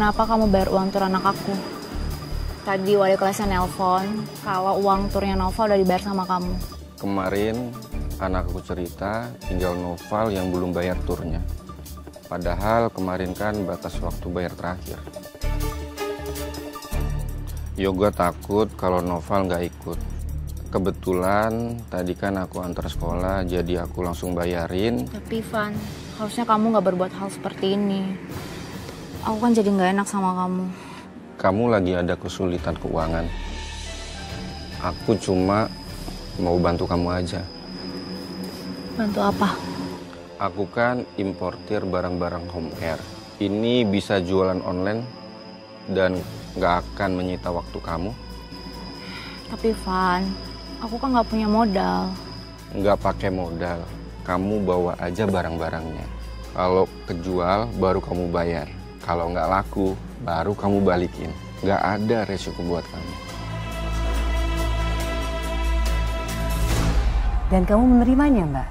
kenapa kamu bayar uang tur anak aku. Tadi wali kelasnya nelpon kalau uang turnya Nova udah dibayar sama kamu. Kemarin anak aku cerita tinggal Noval yang belum bayar turnya. Padahal kemarin kan batas waktu bayar terakhir. Yoga takut kalau Noval nggak ikut. Kebetulan tadi kan aku antar sekolah, jadi aku langsung bayarin. Tapi Van, harusnya kamu nggak berbuat hal seperti ini. Aku kan jadi nggak enak sama kamu. Kamu lagi ada kesulitan keuangan. Aku cuma mau bantu kamu aja. Bantu apa? Aku kan importir barang-barang home care. Ini bisa jualan online dan nggak akan menyita waktu kamu. Tapi Van, aku kan nggak punya modal. Nggak pakai modal, kamu bawa aja barang-barangnya. Kalau kejual, baru kamu bayar. Kalau nggak laku, baru kamu balikin. Nggak ada resiko buat kamu. Dan kamu menerimanya, Mbak?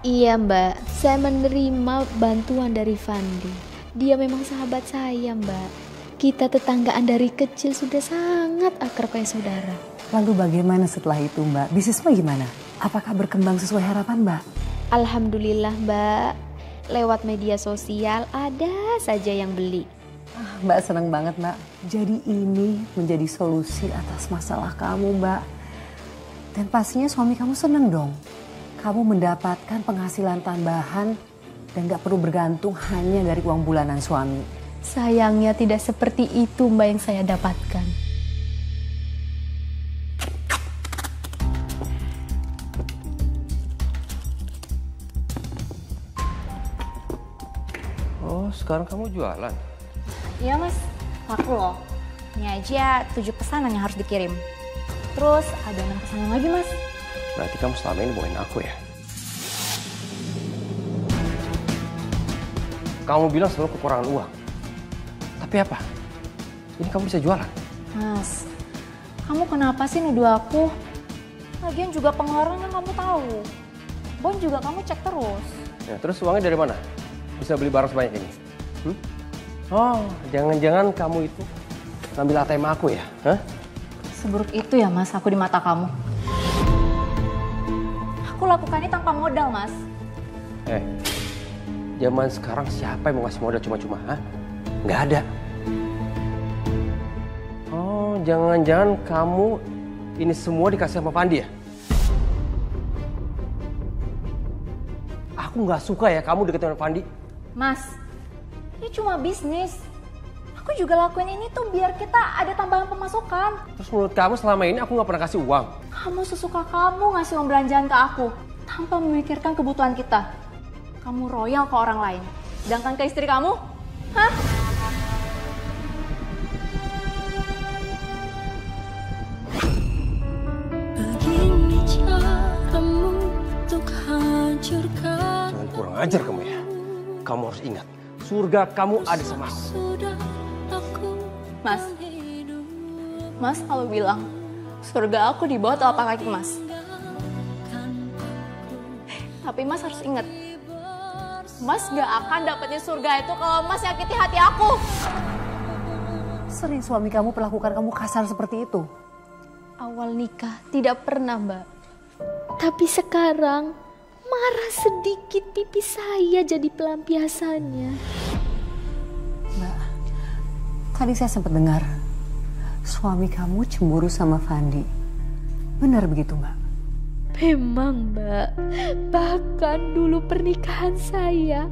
Iya, Mbak. Saya menerima bantuan dari Fandi. Dia memang sahabat saya, Mbak. Kita tetanggaan dari kecil sudah sangat akrab kayak saudara. Lalu bagaimana setelah itu, Mbak? Bisnismu gimana? Apakah berkembang sesuai harapan, Mbak? Alhamdulillah, Mbak. Lewat media sosial ada saja yang beli. Mbak senang banget, Mbak. Jadi ini menjadi solusi atas masalah kamu, Mbak. Dan pastinya suami kamu senang dong. Kamu mendapatkan penghasilan tambahan dan gak perlu bergantung hanya dari uang bulanan suami. Sayangnya tidak seperti itu, Mbak, yang saya dapatkan. Oh, sekarang kamu jualan? Iya Mas, laku loh. Ini aja 7 pesanan yang harus dikirim. Terus ada 6 pesanan lagi Mas. Berarti kamu selama ini bohongin aku ya? Kamu bilang selalu kekurangan uang. Tapi apa? Ini kamu bisa jualan? Mas, kamu kenapa sih nuduh aku? Lagian juga pengeluaran yang kamu tahu. Bon juga kamu cek terus. Ya, terus uangnya dari mana? Bisa beli barang sebanyak ini? Oh, jangan-jangan kamu itu ngambil ATM aku ya? Hah? Seburuk itu ya Mas aku di mata kamu? Aku lakukan ini tanpa modal Mas. Zaman sekarang siapa yang mau ngasih modal cuma-cuma? Hah? Nggak ada. Oh, jangan-jangan kamu ini semua dikasih sama Fandi ya? Aku nggak suka ya kamu deketin sama Fandi. Mas, ini cuma bisnis. Aku juga lakuin ini tuh biar kita ada tambahan pemasukan. Terus menurut kamu selama ini aku nggak pernah kasih uang? Kamu sesuka kamu ngasih uang belanjaan ke aku tanpa memikirkan kebutuhan kita. Kamu royal ke orang lain, sedangkan ke istri kamu, hah? Begini caramu untuk hancurkan. Jangan kurang ajar kamu ya. Kamu harus ingat, surga kamu ada sama aku. Mas kalau bilang surga aku di bawah telapak kaki Mas. Tapi Mas harus ingat, Mas gak akan dapetin surga itu kalau Mas nyakiti hati aku. Sering suami kamu perlakukan kamu kasar seperti itu? Awal nikah tidak pernah, Mbak. Tapi sekarang marah sedikit pipi saya jadi pelampiasannya. Mbak, tadi saya sempat dengar suami kamu cemburu sama Fandi. Benar begitu, Mbak? Memang, Mbak. Bahkan dulu pernikahan saya,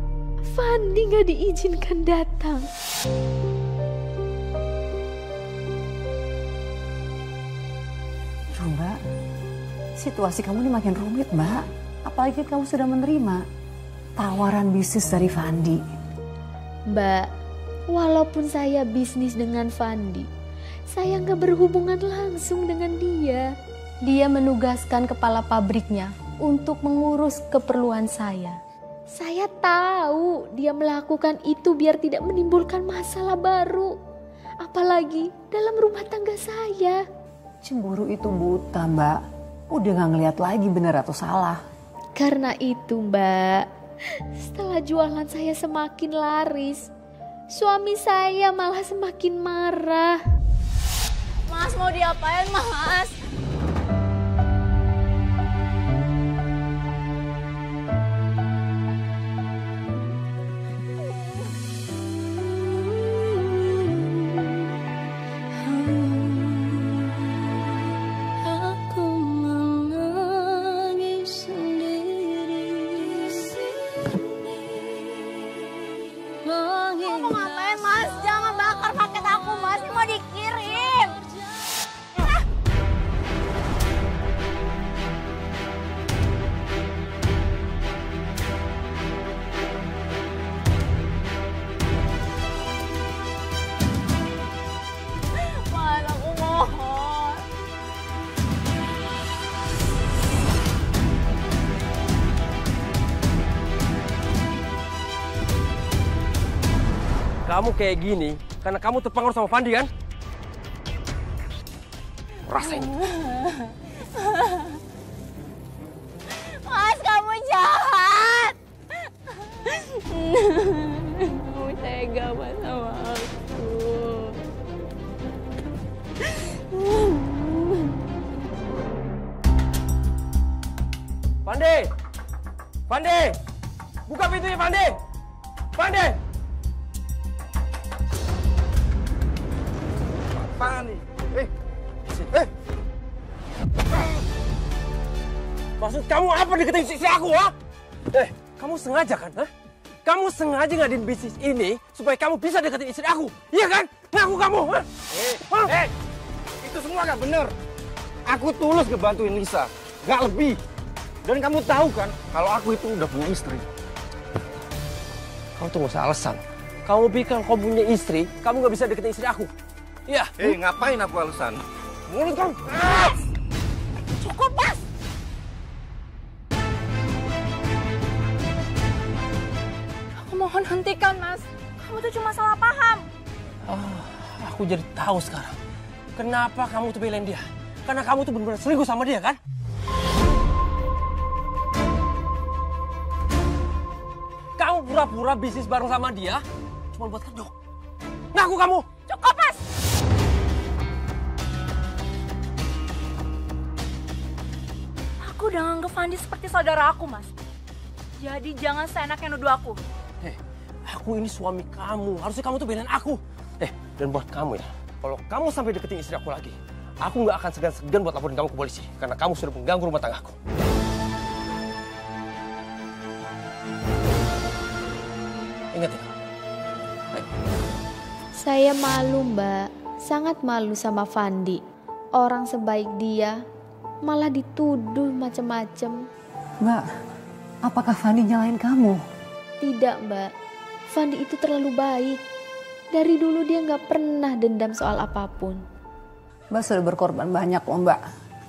Fandi gak diizinkan datang. Duh, Mbak, situasi kamu ini makin rumit, Mbak. Apalagi kamu sudah menerima tawaran bisnis dari Fandi. Mbak, walaupun saya bisnis dengan Fandi, saya nggak berhubungan langsung dengan dia. Dia menugaskan kepala pabriknya untuk mengurus keperluan saya. Saya tahu dia melakukan itu biar tidak menimbulkan masalah baru. Apalagi dalam rumah tangga saya. Cemburu itu buta, Mbak. Udah gak ngeliat lagi benar atau salah. Karena itu, Mbak, setelah jualan saya semakin laris, suami saya malah semakin marah. Mas mau diapain, Mas? Aku menangis sendiri. Kamu mau ngapain, Mas? Jangan bakar paket aku, Mas. Ini mau dikirim. Mas, aku mohon. Kamu kayak gini karena kamu terpengaruh sama Fandi kan? Rasain. Mas, kamu jahat. Kamu tega Mas sama aku. Fandi! Fandi! Buka pintunya, Fandi! Fandi! Apaan nih? Maksud kamu apa deketin istri aku, ha? Kamu sengaja kan, ha? Kamu sengaja ngadain bisnis ini supaya kamu bisa deketin istri aku, iya kan? Ngaku kamu, ha? Itu semua gak bener. Aku tulus ngebantuin Lisa, gak lebih. Dan kamu tahu kan, kalau aku itu udah punya istri. Kamu tuh gak usah alasan. Kamu pikir kamu punya istri, kamu gak bisa deketin istri aku. Iya. Ngapain aku alasan? Mulut kamu. Cukup, Mas. Aku mohon hentikan, Mas. Kamu tuh cuma salah paham. Aku jadi tahu sekarang. Kenapa kamu tuh belain dia? Karena kamu tuh benar-benar selingkuh sama dia, kan? Kamu pura-pura bisnis bareng sama dia cuma buat kedok. Ngaku kamu. Cukup, Mas. Aku udah nganggep Fandi seperti saudara aku, Mas. Jadi jangan seenaknya nuduh aku. Aku ini suami kamu. Harusnya kamu tuh belain aku. Dan buat kamu ya, kalau kamu sampai deketin istri aku lagi, aku nggak akan segan-segan buat laporin kamu ke polisi. Karena kamu sudah mengganggu rumah tanggaku. Ingat ya. Saya malu, Mbak. Sangat malu sama Fandi. Orang sebaik dia malah dituduh macam-macam. Mbak, apakah Fandi nyalain kamu? Tidak, Mbak. Fandi itu terlalu baik. Dari dulu dia nggak pernah dendam soal apapun. Mbak sudah berkorban banyak loh, Mbak.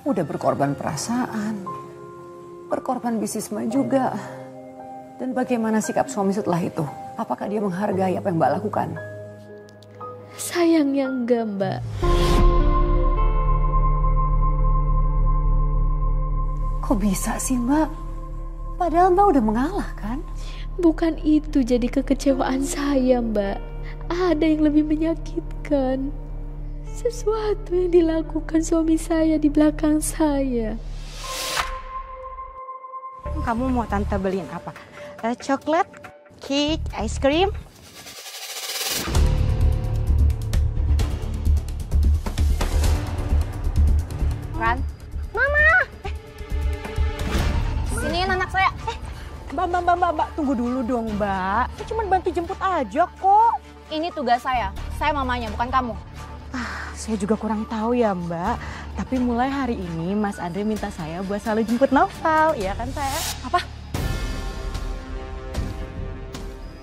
Udah berkorban perasaan, berkorban bisnis Mbak juga. Dan bagaimana sikap suami setelah itu? Apakah dia menghargai apa yang Mbak lakukan? Sayangnya enggak, Mbak. Kok bisa sih, Mbak? Padahal Mbak udah mengalah kan? Bukan itu jadi kekecewaan saya, Mbak. Ada yang lebih menyakitkan. Sesuatu yang dilakukan suami saya di belakang saya. Kamu mau tante beliin apa? Coklat, cake, ice cream? Ran. Mama! Siniin anak saya. Mbak, tunggu dulu dong, Mbak. Saya cuma bantu jemput aja kok. Ini tugas saya. Saya mamanya, bukan kamu. Saya juga kurang tahu ya, Mbak. Tapi mulai hari ini Mas Andre minta saya buat selalu jemput Noval, ya kan saya? Apa?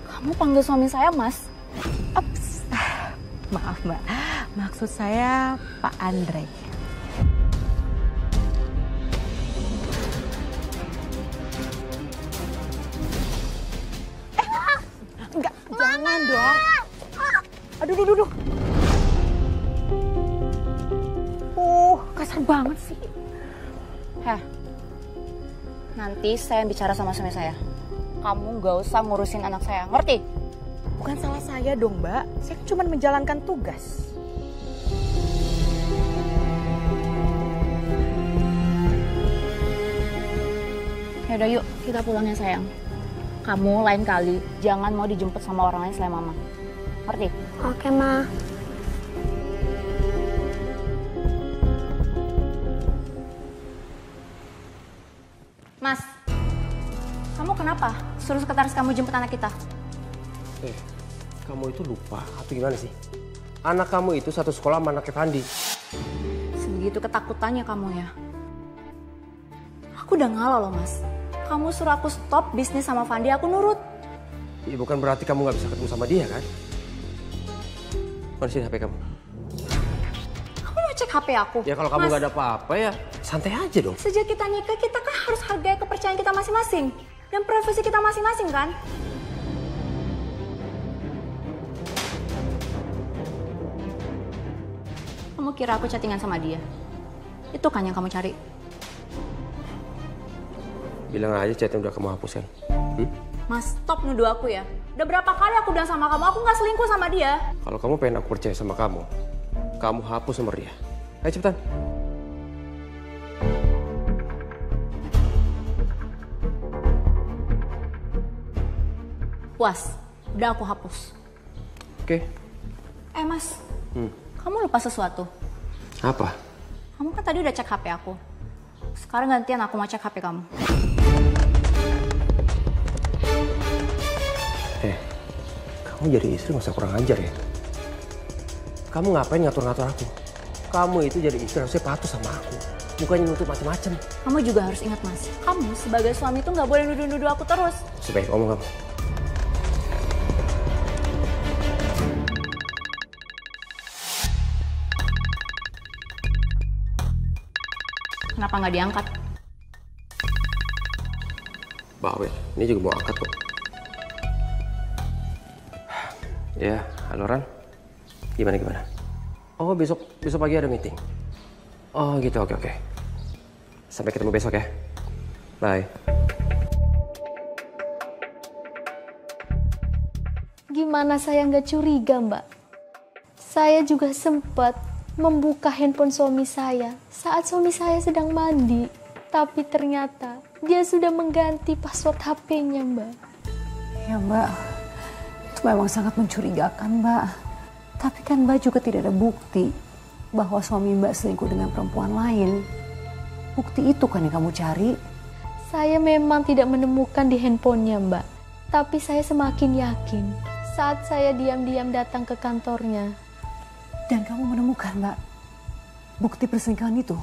Kamu panggil suami saya, Mas? Ups. Maaf, Mbak. Maksud saya Pak Andre. Enggak, jangan dong. Aduh. Kasar banget sih. Nanti saya bicara sama suami saya. Kamu gak usah ngurusin anak saya, ngerti? bukan salah saya dong Mbak. Saya kan cuma menjalankan tugas. Yaudah yuk, kita pulang ya sayang. Kamu lain kali jangan mau dijemput sama orang lain selain mama. Ngerti? Oke, Ma. Mas, kamu kenapa suruh sekretaris kamu jemput anak kita? Kamu itu lupa atau gimana sih? Anak kamu itu satu sekolah sama anaknya Fandi. Sebegitu ketakutannya kamu ya. Aku udah ngalah loh mas. Kamu suruh aku stop bisnis sama Fandi, aku nurut. Ya bukan berarti kamu nggak bisa ketemu sama dia kan? Mana sih HP kamu? Kamu mau cek HP aku? Ya kalau kamu nggak ada apa-apa ya santai aja dong. Sejak kita nikah, kita kan harus hargai kepercayaan kita masing-masing. Dan privasi kita masing-masing kan? Kamu kira aku chattingan sama dia? Itu kan yang kamu cari? Bilang aja chatnya udah kamu hapus kan? Mas, stop nuduh aku ya. Udah berapa kali aku bilang sama kamu, aku nggak selingkuh sama dia. Kalau kamu pengen aku percaya sama kamu hapus nomor dia. Ayo cepetan. Puas, udah aku hapus. Oke. Mas, kamu lupa sesuatu. Apa? Kamu kan tadi udah cek HP aku. Sekarang gantian aku mau cek HP kamu. Kamu jadi istri nggak usah kurang ajar ya. Kamu ngapain ngatur-ngatur aku? Kamu itu jadi istri harusnya patuh sama aku. Bukannya nuntut macam-macam. Kamu juga harus ingat mas, kamu sebagai suami itu nggak boleh nuduh-nuduh aku terus. Sebaik ngomong kamu. Kenapa nggak diangkat? Bawel, ini juga mau angkat kok. Ya, halo Ran. Gimana? Oh, besok pagi ada meeting. Oh gitu, oke. Sampai ketemu besok ya. Bye. Gimana saya nggak curiga, Mbak? Saya juga sempat membuka handphone suami saya saat suami saya sedang mandi. Tapi ternyata dia sudah mengganti password HP-nya, Mbak. Ya Mbak, itu memang sangat mencurigakan Mbak. Tapi kan Mbak juga tidak ada bukti bahwa suami Mbak selingkuh dengan perempuan lain. Bukti itu kan yang kamu cari. Saya memang tidak menemukan di handphonenya, Mbak. Tapi saya semakin yakin saat saya diam-diam datang ke kantornya. Dan kamu menemukan Mbak bukti perselingkuhan itu.